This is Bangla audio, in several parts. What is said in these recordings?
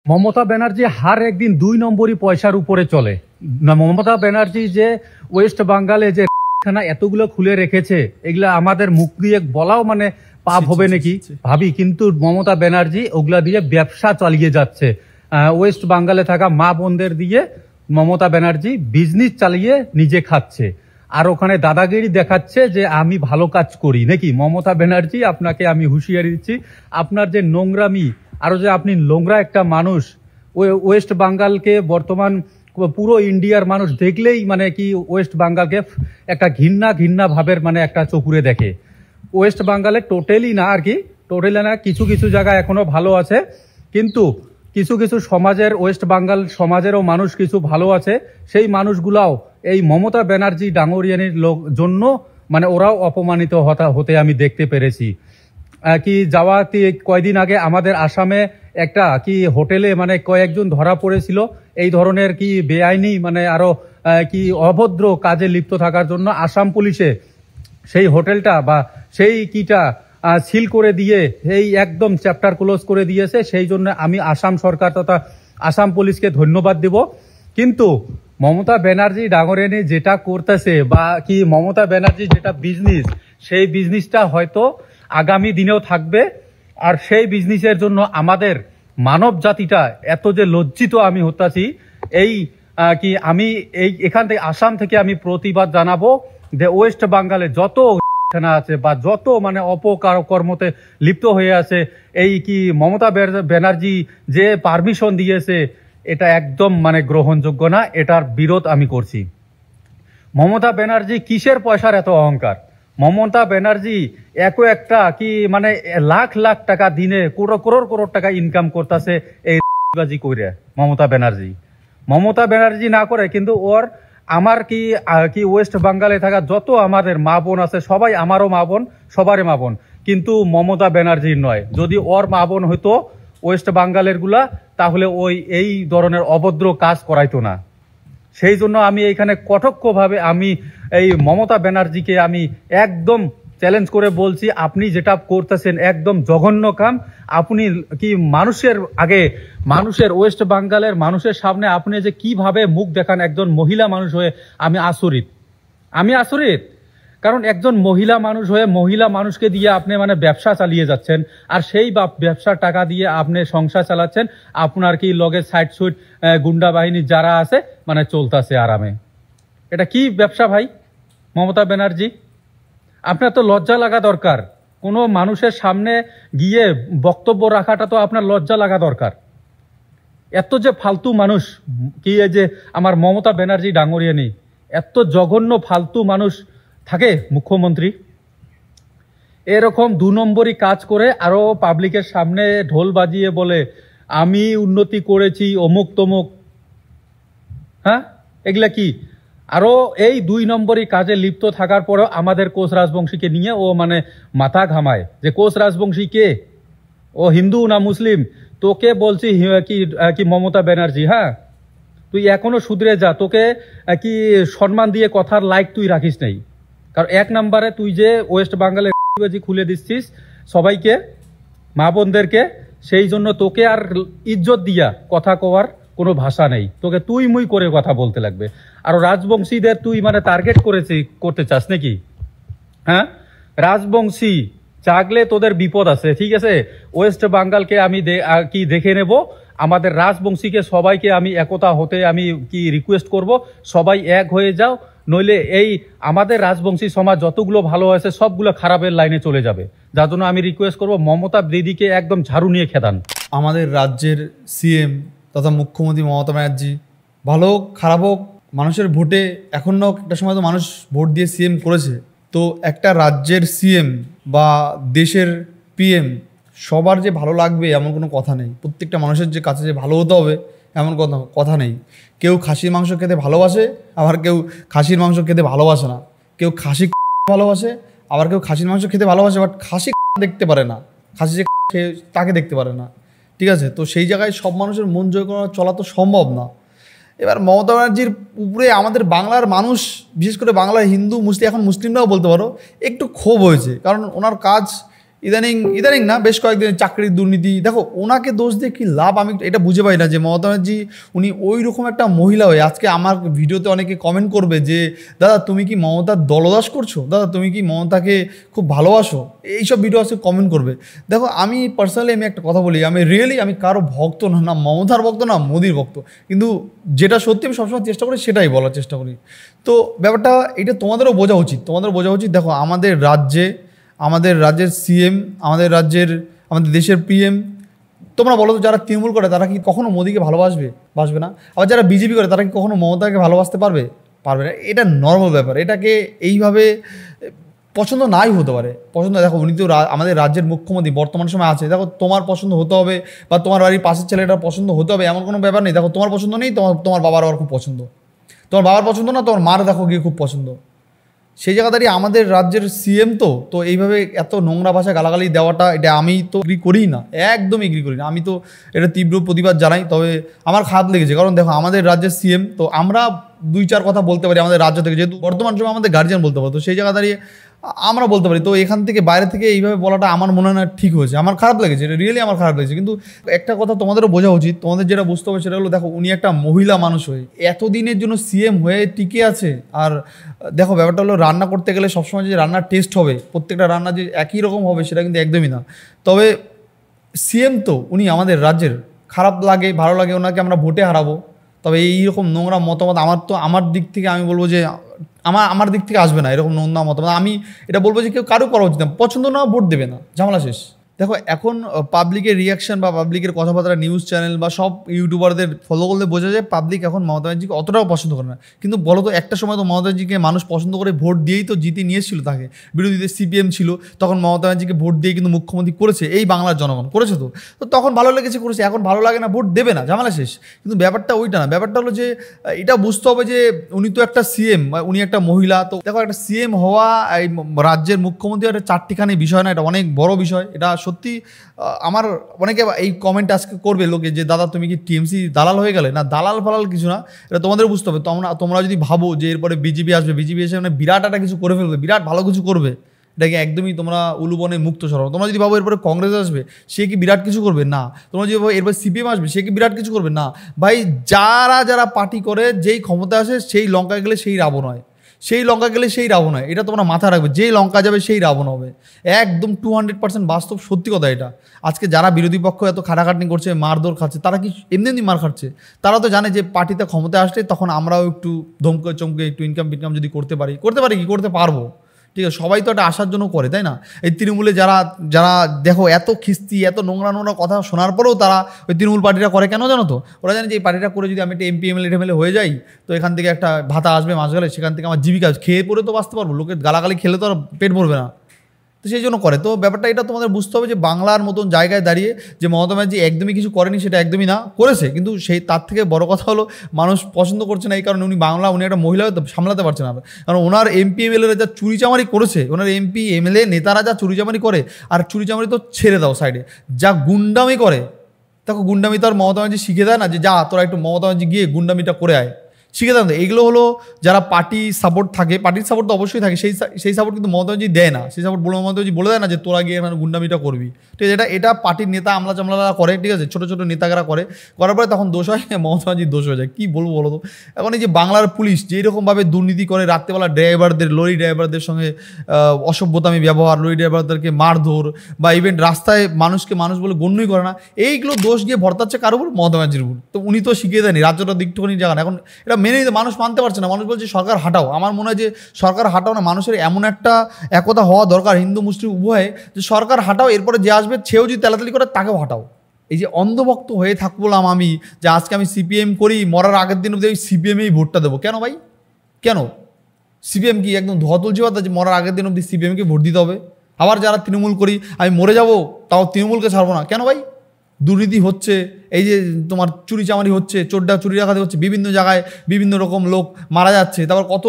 মমতা ব্যানার্জি হার একদিন ২ নম্বরই পয়সার উপরে চলে। মমতা ব্যানার্জি যে ওয়েস্ট বেঙ্গলে যে এতগুলো খুলে রেখেছে, এগুলা আমাদের মুখ দিয়ে বলাও মানে পাপ হবে নাকি ভাবি, কিন্তু মমতা ব্যানার্জি ওগুলা দিয়ে ব্যবসা চালিয়ে যাচ্ছে। ওয়েস্ট বেঙ্গলে থাকা মা বোনদের দিয়ে মমতা ব্যানার্জি বিজনেস চালিয়ে নিজে খাচ্ছে, আর ওখানে দাদাগিরি দেখাচ্ছে যে আমি ভালো কাজ করি নাকি। মমতা ব্যানার্জি, আপনাকে আমি হুঁশিয়ারি দিচ্ছি, আপনার যে নোংরামি, আরো যে আপনি নোংরা একটা মানুষ। ওয়েস্ট বেঙ্গলকে বর্তমান পুরো ইন্ডিয়ার মানুষ দেখলেই মানে কি ওয়েস্ট বেঙ্গলকে একটা ঘৃণা ভাবের মানে একটা চকুরে দেখে। ওয়েস্ট বেঙ্গলে টোটালি না আর কি, টোটালি না, কিছু কিছু জায়গা এখনো ভালো আছে, কিন্তু কিছু কিছু সমাজের, ওয়েস্ট বেঙ্গল সমাজেরও মানুষ কিছু ভালো আছে, সেই মানুষগুলাও এই মমতা ব্যানার্জি ডাঙরিয়ানির জন্য মানে ওরাও অপমানিত হতে আমি দেখতে পেরেছি। কি যাওয়াতে কয়দিন আগে আমাদের আসামে একটা কি হোটেলে মানে কয়েকজন ধরা পড়েছিল এই ধরনের কি বেআইনি মানে আরো কি অভদ্র কাজে লিপ্ত থাকার জন্য। আসাম পুলিশে সেই হোটেলটা বা সেই কিটা সিল করে দিয়ে এই একদম চ্যাপ্টার ক্লোজ করে দিয়েছে। সেই জন্য আমি আসাম সরকার তথা আসাম পুলিশকে ধন্যবাদ দেব। কিন্তু মমতা ব্যানার্জি ডাঙরিয়ানি যেটা করতেছে বা কি মমতা ব্যানার্জি যেটা বিজনেস, সেই বিজনেসটা হয়তো আগামী দিনেও থাকবে। আর সেই বিজনেসের জন্য আমাদের মানব জাতিটা এত যে লজ্জিত আমি হতাছি, এই কি আমি এই এখান থেকে আসাম থেকে আমি প্রতিবাদ জানাবো যে ওয়েস্ট বেঙ্গলে যত আছে বা যত মানে অপকর্মতে লিপ্ত হয়ে আছে, এই কি মমতা ব্যানার্জি যে পারমিশন দিয়েছে এটা একদম মানে গ্রহণযোগ্য না, এটার বিরোধ আমি করছি। মমতা ব্যানার্জি কিসের পয়সার এত অহংকার? মমতা ব্যানার্জি একটা কি মানে লাখ লাখ টাকা দিনে করোড় টাকা ইনকাম করতেছে এই বাজি করে। মমতা ব্যানার্জি না করে, কিন্তু ওর আমার কি ওয়েস্ট বেঙ্গলে থাকা যত আমাদের মা বোন আছে সবাই আমারও মা বোন, সবারই মা বোন, কিন্তু মমতা ব্যানার্জির নয়। যদি ওর মা বোন হইতো ওয়েস্ট বেঙ্গলের গুলা, তাহলে ওই এই ধরনের অভদ্র কাজ করাইতো না। সেই জন্য আমি এইখানে কঠোরভাবে আমি এই মমতা ব্যানার্জিকে আমি একদম চ্যালেঞ্জ করে বলছি, আপনি যেটা করতেছেন একদম জঘন্য কাম। আপনি কি মানুষের ওয়েস্ট বেঙ্গলের মানুষের সামনে আপনি যে কিভাবে মুখ দেখান একজন মহিলা মানুষ হয়ে, আমি আচরিত। কারণ একজন মহিলা মানুষ হয়ে মহিলা মানুষকে দিয়ে আপনি মানে ব্যবসা চালিয়ে যাচ্ছেন, আর সেই ব্যবসার টাকা দিয়ে আপনি সংসার চালাচ্ছেন। আপনার কি লগে সাইড সুইট গুন্ডা বাহিনী যারা আছে মানে চলতেছে আরামে। এটা কি ব্যবসা ভাই মমতা ব্যানার্জি? আপনার তো লজ্জা লাগা দরকার। কোনো মানুষের সামনে গিয়ে বক্তব্য রাখাটা তো আপনার লজ্জা লাগা দরকার। এত যে ফালতু মানুষ কি এই যে আমার মমতা ব্যানার্জি ডাঙরিয়ানি, এত জঘন্য ফালতু মানুষ থাকে মুখ্যমন্ত্রী। এরকম ২ নম্বরই কাজ করে আরো পাবলিকের সামনে ঢোল বাজিয়ে বলে আমি উন্নতি করেছি অমুক তমুক। হ্যাঁ, এগুলা কি? আরো এই ২ নম্বরই কাজে লিপ্ত থাকার পরেও আমাদের কোচ রাজবংশীকে নিয়ে ও মানে মাথা ঘামায় যে কোচ রাজবংশী কে, ও হিন্দু না মুসলিম? তোকে বলছি কি মমতা ব্যানার্জি, হ্যাঁ তুই এখনো শুধরে যা। তোকে কি সম্মান দিয়ে কথার লাইক তুই রাখিস নাই। কারণ ১ নম্বরে তুই যে ওয়েস্ট বেঙ্গলে খুলে দিচ্ছিস সবাইকে, মা বোনদেরকে, সেই জন্য তোকে আর ইজ্জত দিয়া কথা কওয়ার কোনো ভাষা নেই। তোকে তুই মুই করে কথা বলতে লাগবে। আর রাজবংশীদের তুই মানে টার্গেট করতে চাস নাকি? হ্যাঁ, রাজবংশী জাগলে তোদের বিপদ আছে, ঠিক আছে? ওয়েস্ট বেঙ্গলকে আমি কি দেখে নেব। আমাদের রাজবংশীকে সবাইকে আমি একতা হতে আমি কি রিকোয়েস্ট করব, সবাই এক হয়ে যাও, নইলে এই আমাদের রাজবংশী সমাজ যতগুলো ভালো আছে সবগুলো খারাপের লাইনে চলে যাবে। যার জন্য আমি রিকোয়েস্ট করব মমতা দিদিকে একদম ঝাড়ু নিয়ে খেদান। আমাদের রাজ্যের সিএম তথা মুখ্যমন্ত্রী মমতা ব্যানার্জি ভালো হোক খারাপ হোক, মানুষের ভোটে এখনও একটা সময় তো মানুষ ভোট দিয়ে সিএম করেছে। তো একটা রাজ্যের সিএম বা দেশের পিএম সবার যে ভালো লাগবে এমন কোনো কথা নেই। প্রত্যেকটা মানুষের যে কাছে যে ভালো হতে হবে এমন কথা নেই। কেউ খাসির মাংস খেতে ভালোবাসে, আবার কেউ খাসির মাংস খেতে ভালোবাসে না। কেউ খাসি ভালোবাসে, আবার কেউ খাসির মাংস খেতে ভালোবাসে, বাট খাসি দেখতে পারে না, খাসি যে তাকে দেখতে পারে না, ঠিক আছে? তো সেই জায়গায় সব মানুষের মন জয় করা চলা তো সম্ভব না। এবার মমতা ব্যানার্জির উপরে আমাদের বাংলার মানুষ, বিশেষ করে বাংলার হিন্দু মুসলিম, এখন মুসলিমরাও বলতে পারো, একটু ক্ষোভ হয়েছে। কারণ ওনার কাজ ইদানিং ইদানিং না বেশ কয়েকদিন চাকরির দুর্নীতি, দেখো ওনাকে দোষ দিয়ে কি লাভ আমি এটা বুঝে পাই না যে মমতা ব্যানার্জি উনি ওই রকম একটা মহিলা হয়ে আজকে আমার ভিডিওতে অনেকে কমেন্ট করবে যে দাদা তুমি কি মমতার দলদাস করছো, দাদা তুমি কি মমতাকে খুব ভালোবাসো, এইসব ভিডিও আজকে কমেন্ট করবে। দেখো আমি পার্সোনালি আমি একটা কথা বলি, আমি রিয়েলি আমি কারো ভক্ত না, না মমতার ভক্ত না মোদির ভক্ত, কিন্তু যেটা সত্যি আমি সবসময় চেষ্টা করি সেটাই বলার চেষ্টা করি। তো ব্যাপারটা এটা তোমাদেরও বোঝা উচিত, দেখো আমাদের রাজ্যের সিএম, আমাদের দেশের পিএম, তোমরা বলো তো যারা তৃণমূল করে তারা কি কখনো মোদিকে বাসবে না? আবার যারা বিজেপি করে তারা কি কখনো মমতাকে ভালোবাসতে পারবে না? এটা নর্মাল ব্যাপার, এটাকে এইভাবে পছন্দ নাই হতে পারে। দেখো উনি তো আমাদের রাজ্যের মুখ্যমন্ত্রী বর্তমান সময় আছে, দেখো তোমার পছন্দ হতে হবে বা তোমার বাড়ির পাশের ছেলেটার পছন্দ হতে হবে এমন কোনো ব্যাপার নেই। দেখো তোমার পছন্দ নেই, তোমার বাবার আবার খুব পছন্দ, তোমার বাবার পছন্দ না তোমার মার দেখো গিয়ে খুব পছন্দ। সেই জায়গা দাঁড়িয়ে আমাদের রাজ্যের সিএম তো এইভাবে এত নোংরা ভাষা গালাগালি দেওয়াটা এটা আমি তো এগ্রি করি না, একদম এগ্রি করি না। আমি তো এটা তীব্র প্রতিবাদ জানাই। তবে আমার খারাপ লেগেছে, কারণ দেখো আমাদের রাজ্যের সিএম তো আমরা 2-4 কথা বলতে পারি আমাদের রাজ্য থেকে, যেহেতু বর্তমান সময় আমাদের গার্জিয়ান বলতে পারতো, সেই জায়গা দাঁড়িয়ে আমরা বলতে পারি। তো এখান থেকে বাইরে থেকে এইভাবে বলাটা আমার মনে হয় না ঠিক হয়েছে, আমার খারাপ লেগেছে, এটা রিয়েলি আমার খারাপ লেগেছে। কিন্তু একটা কথা তোমাদেরও বোঝা উচিত, তোমাদের যেটা বুঝতে হবে সেটা হলো দেখো উনি একটা মহিলা মানুষ হয়ে এতদিনের জন্য সিএম হয়ে টিকে আছে। আর দেখো ব্যাপারটা হলো রান্না করতে গেলে সবসময় যে রান্নার টেস্ট হবে, প্রত্যেকটা রান্না যে একই রকম হবে সেটা কিন্তু একদমই না। তবে সিএম তো উনি আমাদের রাজ্যের, খারাপ লাগে ভালো লাগে ওনাকে আমরা ভোটে হারাবো, তবে এইরকম নোংরা মতামত আমার দিক থেকে আমি বলবো যে আমার দিক থেকে আসবে না এরকম নোংরা মতামত। আমি এটা বলবো যে কেউ কারো করা উচিত না, পছন্দ না ভোট দেবে না, ঝামেলা শেষ। দেখো এখন পাবলিকের রিয়াকশন বা পাবলিকের কথাবার্তা নিউজ চ্যানেল বা সব ইউটিউবারদের ফলো করলে বোঝা যায় পাবলিক এখন মমতা ব্যানার্জিকে অতটাও পছন্দ করে না। কিন্তু বলো তো একটা সময় তো মমতা ব্যানার্জিকে মানুষ পছন্দ করে ভোট দিয়েই তো জিতে নিয়েছিল তাকে, বিরোধীদের সিপিএম ছিল তখন মমতা ব্যানার্জিকে ভোট দিয়ে কিন্তু মুখ্যমন্ত্রী করেছে এই বাংলার জনগণ, করেছে তো তখন ভালো লেগেছে করেছে, এখন ভালো লাগে না ভোট দেবে না, ঝামেলা শেষ। কিন্তু ব্যাপারটা ওইটা না, ব্যাপারটা হলো যে এটা বুঝতে হবে যে উনি তো একটা সিএম, উনি একটা মহিলা। তো দেখো একটা সিএম হওয়া এই রাজ্যের মুখ্যমন্ত্রী একটা চারটিখানি বিষয় না, এটা অনেক বড় বিষয়। এটা সত্যি আমার অনেকে এই কমেন্ট আজকে করবে লোকে যে দাদা তুমি কি টিএমসি দালাল হয়ে গেলে, না দালাল ফালাল কিছু না, এটা তোমাদের বুঝতে হবে। তোমরা যদি ভাবো যে এরপরে বিজেপি আসবে, বিজেপি এসে মানে বিরাট একটা কিছু করে ফেলবে, বিরাট ভালো কিছু করবে, এটাকে একদমই তোমরা উলুবনে মুক্ত সরাও। তোমরা যদি ভাবো এরপরে কংগ্রেস আসবে সে কি বিরাট কিছু করবে, না। তোমরা যদি ভাবো এরপর সিপিএম আসবে সে কি বিরাট কিছু করবে, না। ভাই যারা পার্টি করে যেই ক্ষমতা আসে সেই লঙ্কায় গেলে সেই রাবণ হয়, এটা তোমরা মাথায় রাখবে। যেই লঙ্কা যাবে সেই রাবণ হবে, একদম 200% বাস্তব সত্যি কথা এটা। আজকে যারা বিরোধী পক্ষ এত খাটাখাটনি করছে, মারধর খাচ্ছে, তারা কি এমনি মার খাচ্ছে? তারা তো জানে যে পার্টিতে ক্ষমতায় আসলে তখন আমরাও একটু ধমকে চমকে একটু ইনকাম যদি করতে পারি কি করতে পারবো, ঠিক আছে। সবাই তো এটা আসার জন্য করে, তাই না? এই তৃণমূলে যারা দেখো এত খিস্তি এত নোংরা কথা শোনার পরেও তারা ওই তৃণমূল পার্টিটা করে কেন জানো তো? ওরা জানে যে এই পার্টিটা করে যদি আমি একটা এমপি এমএলএ হয়ে যাই তো এখান থেকে একটা ভাতা আসবে মাস গেলে, সেখান থেকে আমার জীবিকা খেয়ে পরে তো বাঁচতে পারবো, লোকের গালাগালি খেলে তো আর পেট ভরবে না, তো সেই জন্য করে। তো ব্যাপারটা এটা তোমাদের বুঝতে হবে যে বাংলার মতন জায়গায় দাঁড়িয়ে যে মমতা ব্যানার্জি একদমই কিছু করেনি সেটা একদমই না, করেছে। কিন্তু তার থেকে বড় কথা হলো মানুষ পছন্দ করছে না এই কারণে উনি একটা মহিলা সামলাতে পারছে না। কারণ ওনার এমপি এমএলএরা যা চুরিচামারি করেছে, ওনার এমপি এমএলএ নেতারা যা চুরিচামারি করে, আর চুরিচামারি তো ছেড়ে দাও সাইডে, যা গুন্ডামি করে, দেখো গুন্ডামি তো আর মমতা ব্যানার্জি শিখে দেয় না যে যা তোরা একটু মমতা ব্যানার্জি গিয়ে গুন্ডামিটা করে আয়, শিখে দেন। এইগুলো হলো যারা পার্টি সাপোর্ট থাকে, পার্টির সাপোর্ট তো অবশ্যই থাকে, সেই সাপোর্ট কিন্তু মমতা ব্যানার্জি দেয় না, সেই সাপোর্ট মমতা ব্যানার্জি বলে দেয় না যে তোরা গিয়ে মানে গুন্ডামিটা করবি, ঠিক আছে। এটা পার্টির নেতা আমলা চামলারা করে, ঠিক আছে, ছোটো ছোটো নেতারা করার পরে তখন দোষ হয় মমতা ব্যানার্জির দোষ হয়ে যায়। কী বলবো বলো তো? এখন এই যে বাংলার পুলিশ যেরকমভাবে দুর্নীতি করে, রাত্রেবেলা লরি ড্রাইভারদের সঙ্গে অসভ্যতামি ব্যবহার, লরি ড্রাইভারদেরকে মারধর, বা ইভেন রাস্তায় মানুষ বলে গণ্যই করে না, এইগুলো দোষ গিয়ে ভর্তাচ্ছে কার উপর? মমতা ব্যানার্জির উপর। তো উনি তো শিখিয়ে দেয়নি, রাজ্যটা দিকটুকুনি জায়গা না। এখন এটা মেনেই মানুষ মানতে পারছে না, মানুষ বলছে সরকার হাঁটাও। আমার মনে হয় যে সরকার হাঁটাও না, মানুষের এমন একটা একতা হওয়া দরকার হিন্দু মুসলিম উভয়ে, যে সরকার হাঁটাও, এরপরে যে আসবে সেও যদি তেলাতালি করে তাকেও হাঁটাও। এই যে অন্ধভক্ত হয়ে থাকবলাম আমি যে আজকে আমি সিপিএম করি, মরার আগের দিন অবধি আমি সিপিএমেই ভোটটা দেবো, কেন ভাই? কেন সিপিএম কি একদম ধোয়া তুলছি কথা যে মরার আগের দিন অবধি সিপিএমকে ভোট দিতে হবে? আবার যারা তৃণমূল করি আমি মরে যাব তাও তৃণমূলকে ছাড়বো না, কেন ভাই? দুর্নীতি হচ্ছে, এই যে তোমার চুরিচামারি হচ্ছে, চুরি রাখাতে হচ্ছে, বিভিন্ন জায়গায় বিভিন্ন রকম লোক মারা যাচ্ছে, তারপর কত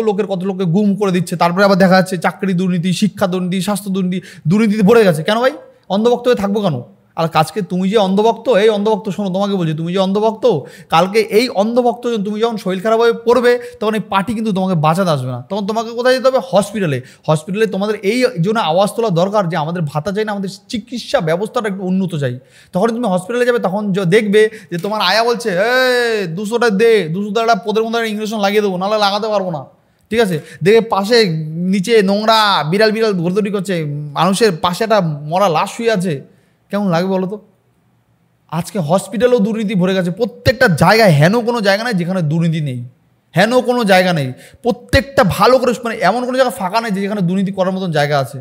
লোককে গুম করে দিচ্ছে, তারপরে আবার দেখা যাচ্ছে চাকরি দুর্নীতি, শিক্ষা দুর্নীতি, স্বাস্থ্য দুর্নীতিতে ভরে গেছে, কেন ভাই? অন্ধভক্ত হয়ে থাকবো কেন? আর আজকে তুমি যে অন্ধভক্ত, এই অন্ধভক্ত শোনো তোমাকে বলছি, তুমি যে অন্ধভক্ত, কালকে এই অন্ধভক্ত তুমি যখন শরীর খারাপ হয়ে পড়বে তখন এই পার্টি কিন্তু তোমাকে বাঁচাতে আসবে না, তখন তোমাকে কোথায় যেতে হবে? হসপিটালে। হসপিটালে তোমাদের এই জন্য আওয়াজ তোলা দরকার যে আমাদের ভাতা চাই না, আমাদের চিকিৎসা ব্যবস্থাটা একটু উন্নত চাই। তখন তুমি হসপিটালে যাবে, তখন দেখবে যে তোমার আয়া বলছে 200টা দে, 200 টাকা পোদের মধ্যে ইঞ্জেকশন লাগিয়ে দেবো, নাহলে লাগাতে পারবো না। ঠিক আছে, দেখে পাশে নিচে নোংরা বিড়াল বিড়াল ঘোরদৌড়ি করছে, মানুষের পাশে একটা মরা লাশ শুয়ে আছে, কেমন লাগবে বলো তো? আজকে হসপিটালেও দুর্নীতি ভরে গেছে, প্রত্যেকটা জায়গায়। হেন কোনো জায়গা নেই যেখানে দুর্নীতি নেই, হেন কোনো জায়গা নেই। প্রত্যেকটা ভালো করে, মানে এমন কোনো জায়গা ফাঁকা নেই যেখানে দুর্নীতি করার মতন জায়গা আছে।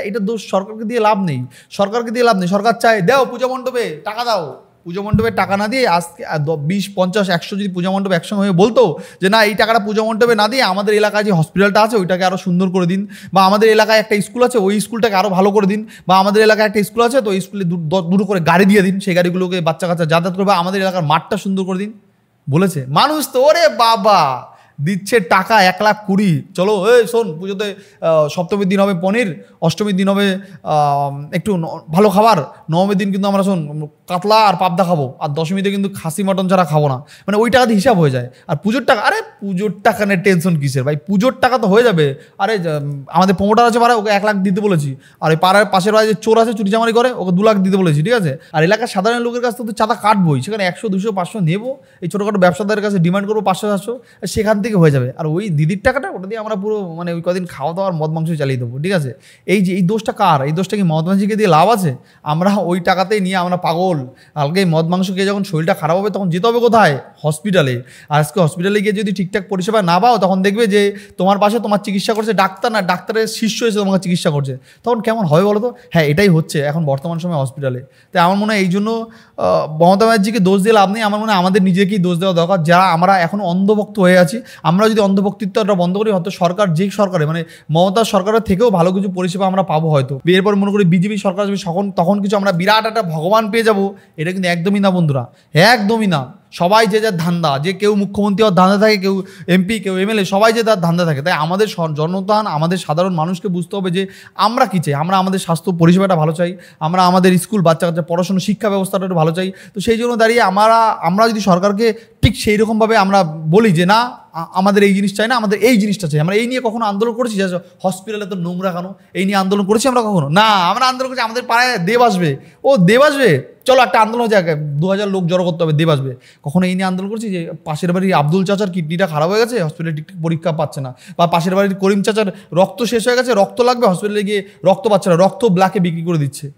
এটা দোষ সরকারকে দিয়ে লাভ নেই, সরকারকে দিয়ে লাভ নেই। সরকার চায় দাও পূজা মণ্ডপে টাকা দাও, পুজো মণ্ডপে টাকা না দিয়ে আজকে 20, 50, 100 যদি পূজা মণ্ডপে একসঙ্গে হয়ে বলতো যে না এই টাকাটা পূজা মণ্ডপে না দিয়ে আমাদের এলাকায় যে হসপিটালটা আছে ওইটাকে আরও সুন্দর করে দিন, বা আমাদের এলাকায় একটা স্কুল আছে ওই স্কুলটাকে আরও ভালো করে দিন, বা আমাদের এলাকায় একটা স্কুল আছে তো ওই স্কুলে দুটো করে গাড়ি দিয়ে দিন, সেই গাড়িগুলোকে বাচ্চা কাচ্চা যাতায়াত করবে, আমাদের এলাকার মাঠটা সুন্দর করে দিন, বলেছে মানুষ তো। ওরে বাবা, দিচ্ছে টাকা 1,20,000, চলো এই শোন পুজোতে সপ্তমীর দিন হবে পনির, অষ্টমীর দিন হবে একটু ভালো খাবার, নবমীর দিন কিন্তু আমরা শোন কাতলা আর পাবদা খাবো, আর দশমীতে কিন্তু খাসি মটন ছাড়া খাবো না, মানে ওই টাকা দিয়ে হিসাব হয়ে যায়। আর পুজোর টাকা, আরে পুজোর টাকা নিয়ে টেনশন কিসের ভাই, পুজোর টাকা তো হয়ে যাবে। আরে আমাদের প্রমোটার আছে পাড়ায়, ওকে 1 লাখ দিতে বলেছি, আর ওই পাড়ার পাশের বাড়ি যে চোর আছে চুরি চামারি করে ওকে 2 লাখ দিতে বলেছি, ঠিক আছে। আর এলাকার সাধারণ লোকের কাছ থেকে তো চাঁদা কাটবই, সেখানে 100, 200, 500 নেবো, এই ছোটোখাটো ব্যবসাদারের কাছে ডিমান্ড করবো 500, 700, সেখান থেকে হয়ে যাবে। আর ওই দিদির টাকাটা ওটা দিয়ে আমরা পুরো মানে ওই কদিন খাওয়া দাওয়ার মদ মাংস চালিয়ে দেবো, ঠিক আছে। এই যে এই দোষটা কার? এই দোষটা কি মহাত্মা গান্ধীকে দিয়ে লাভ আছে? আমরা ওই টাকাতেই নিয়ে আমরা পাগল। কালকে মদ মাংস খেয়ে যখন শরীরটা খারাপ হবে তখন যেতে হবে কোথায়? হসপিটালে। আজকে হসপিটালে গিয়ে যদি ঠিকঠাক পরিষেবা না পাও তখন দেখবে যে তোমার পাশে তোমার চিকিৎসা করছে ডাক্তার না, ডাক্তারের শিষ্য এসে তোমাকে চিকিৎসা করছে, তখন কেমন হবে বলো তো? হ্যাঁ, এটাই হচ্ছে এখন বর্তমান সময় হসপিটালে। তাই আমার মনে হয় এই জন্য মমতা ব্যানার্জিকে দোষ দিয়ে লাভ নেই, আমার মনে হয় আমাদের নিজেকেই দোষ দেওয়া দরকার, যারা আমরা এখনও অন্ধভক্ত হয়ে আছি। আমরা যদি অন্ধভক্তিত্বটা বন্ধ করি হয়তো সরকার, যেই সরকারে মানে মমতার সরকারের থেকেও ভালো কিছু পরিষেবা আমরা পাবো হয়তো। এরপর মনে করি বিজেপি সরকার আসবে, তখন কিছু আমরা বিরাট একটা ভগবান পেয়ে যাবো, এটা কিন্তু একদমই না বন্ধুরা, একদমই না। সবাই যে যার ধান্দা, যে কেউ মুখ্যমন্ত্রী হওয়ার ধান্দা থাকে, কেউ এমপি, কেউ এমএলএ, সবাই যে তার ধান্দা থাকে। তাই আমাদের জনতান, আমাদের সাধারণ মানুষকে বুঝতে হবে যে আমরা কী চাই। আমরা আমাদের স্বাস্থ্য পরিষেবাটা ভালো চাই, আমরা আমাদের স্কুল বাচ্চা কাচ্চা পড়াশোনা শিক্ষা ব্যবস্থাটা একটু ভালো চাই। তো সেই জন্য দাঁড়িয়ে আমরা যদি সরকারকে ঠিক সেই রকমভাবে আমরা বলি যে না আমাদের এই জিনিস চাই না, আমাদের এই জিনিসটা চাই। আমরা এই নিয়ে কখনো আন্দোলন করেছি যে হসপিটালে তো নোংরা কেন, এই নিয়ে আন্দোলন করেছি আমরা কখনো? না, আমরা আন্দোলন করেছি আমাদের পাড়ায় দেব আসবে, ও দেব আসবে, চলো একটা আন্দোলন হয়ে যাক, 2000 লোক জড়ো করতে হবে, দেব আসবে। কখনো এই নিয়ে আন্দোলন করছি যে পাশের বাড়ির আব্দুল চাচার কিডনিটা খারাপ হয়ে গেছে, হসপিটালে ঠিকঠাক পরীক্ষা পাচ্ছে না, বা পাশের বাড়ির করিম চাচার রক্ত শেষ হয়ে গেছে, রক্ত লাগবে, হসপিটালে গিয়ে রক্ত পাচ্ছে না, রক্ত ব্ল্যাকে বিক্রি করে দিচ্ছে,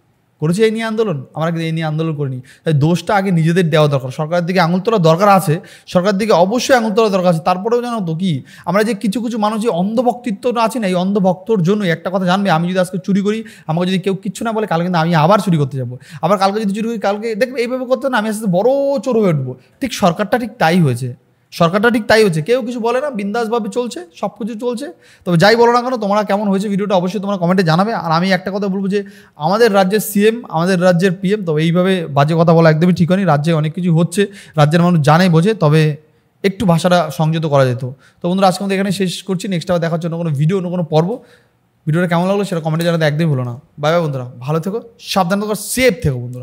করেছি এই নিয়ে আন্দোলন? আমরা কিন্তু এই নিয়ে আন্দোলন করিনি। তাই দোষটা আগে নিজেদের দেওয়া দরকার, সরকারের দিকে আঙুল তোলা দরকার আছে, সরকারের দিকে অবশ্যই আঙুল তোলা দরকার আছে। তারপরেও জানো তো কি, আমরা যে কিছু কিছু মানুষ যে অন্ধভক্তিত্বটা আছে না, এই অন্ধভক্তর জন্য একটা কথা জানবে, আমি যদি আজকে চুরি করি, আমাকে যদি কেউ কিচ্ছু না বলে, কালকে কিন্তু আমি আবার চুরি করতে যাবো, আবার কালকে যদি চুরি করি, কালকে দেখবে এইভাবে করতে না আমি আস্তে বড় চোর হয়ে উঠবো। ঠিক সরকারটা ঠিক তাই হয়েছে, সরকারটা ঠিক তাই হচ্ছে, কেউ কিছু বলে না, বিন্দাসভাবে চলছে, সব কিছু চলছে। তবে যাই বলো না কেন, তোমরা কেমন হয়েছে ভিডিওটা অবশ্যই তোমরা কমেন্টে জানাবে। আর আমি একটা কথা বলবো যে আমাদের রাজ্যের সিএম, আমাদের রাজ্যের পিএম, তবে এইভাবে বাজে কথা বলা একদমই ঠিক হয়নি। রাজ্যে অনেক কিছু হচ্ছে, রাজ্যের মানুষ জানে বোঝে, তবে একটু ভাষাটা সংযত করা যেত। তো বন্ধুরা আজকে আমাদের এখানে শেষ করছি, নেক্সট আবার দেখার জন্য কোনো ভিডিও, অন্য কোনো পর্ব। ভিডিওটা কেমন লাগলো সেটা কমেন্টে জানাতে একদমই ভুলো না। বাই বাই বন্ধুরা, ভালো থেকো, সাবধান থেকো, সেফ থেকো বন্ধুরা।